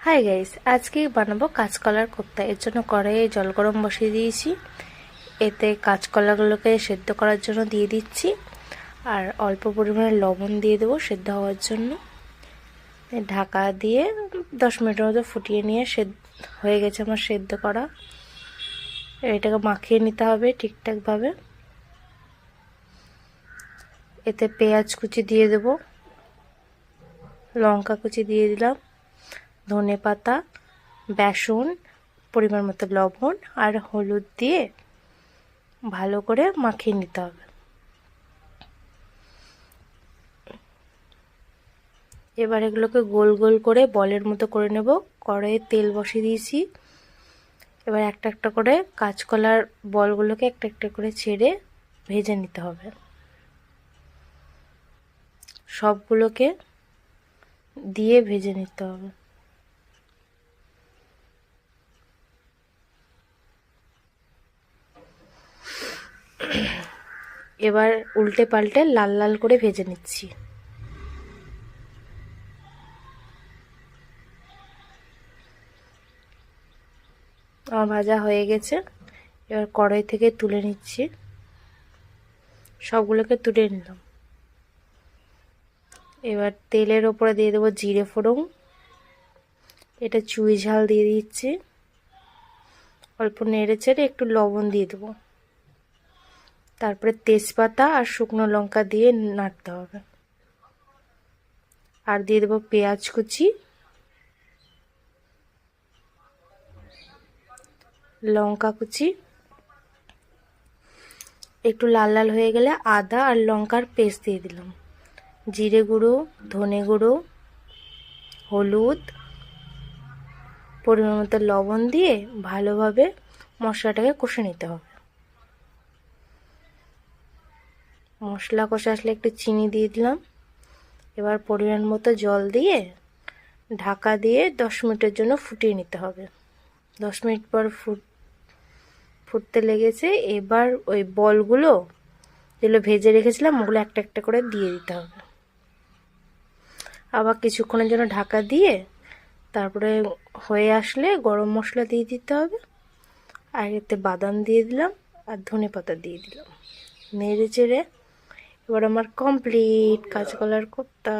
Hi guys, আজকে বানাবো কাঁচকলার কোপ্তা। এর জন্য কড়াইয়ে জল গরম বসিয়ে দিয়েছি। এতে কাঁচকলাগুলোকে সেদ্ধ করার জন্য দিয়ে দিচ্ছি, আর অল্প পরিমাণে লবণ দিয়ে দেবো সেদ্ধ হওয়ার জন্য। ঢাকা দিয়ে 10 মিনিটের মতো ফুটিয়ে নিয়ে হয়ে গেছে আমার সেদ্ধ করা। এটাকে মাখিয়ে নিতে হবে ঠিকঠাকভাবে। এতে পেঁয়াজ কুচি দিয়ে দেবো, লঙ্কা কুচি দিয়ে দিলাম, ধনেপাতা, বেসন, পরিমাণ মতো লবণ আর হলুদ দিয়ে ভালো করে মাখিয়ে নিতে হবে। এবার এগুলোকে গোল গোল করে বলের মতো করে নেব। কড়াইয়ে তেল বসিয়ে দিয়েছি। এবার একটা একটা করে কাঁচকলার বলগুলোকে একটা একটা করে ছেড়ে ভেজে নিতে হবে। সবগুলোকে দিয়ে ভেজে নিতে হবে। এবার উল্টে পাল্টে লাল লাল করে ভেজে নিচ্ছি। আমার ভাজা হয়ে গেছে। এবার কড়াই থেকে তুলে নিচ্ছি। সবগুলোকে তুলে নিলাম। এবার তেলের ওপরে দিয়ে দেবো জিরে ফোড়ন। এটা চুই ঝাল দিয়ে দিচ্ছি। অল্প নেড়ে চেড়ে একটু লবণ দিয়ে দেবো। তারপরে তেজপাতা আর শুকনো লঙ্কা দিয়ে নাড়তে হবে। আর দিয়ে দেবো পেঁয়াজ কুচি, লঙ্কা কুচি। একটু লাল লাল হয়ে গেলে আদা আর লঙ্কার পেস্ট দিয়ে দিলাম। জিরে গুঁড়ো, ধনে গুঁড়ো, হলুদ, পরিমাণ মতো লবণ দিয়ে ভালোভাবে মশলাটাকে কষে নিতে হবে। মশলা কষে আসলে একটু চিনি দিয়ে দিলাম। এবার পরিমাণ মতো জল দিয়ে ঢাকা দিয়ে 10 মিনিটের জন্য ফুটিয়ে নিতে হবে। 10 মিনিট পর ফুটতে লেগেছে। এবার ওই বলগুলো যেগুলো ভেজে রেখেছিলাম ওগুলো একটা একটা করে দিয়ে দিতে হবে। আবার কিছুক্ষণের জন্য ঢাকা দিয়ে তারপরে হয়ে আসলে গরম মশলা দিয়ে দিতে হবে। আর এতে বাদাম দিয়ে দিলাম আর ধনেপাতা দিয়ে দিলাম। নেড়ে চেড়ে এবার আমার কমপ্লিট কাঁচকলার কোপ্তা।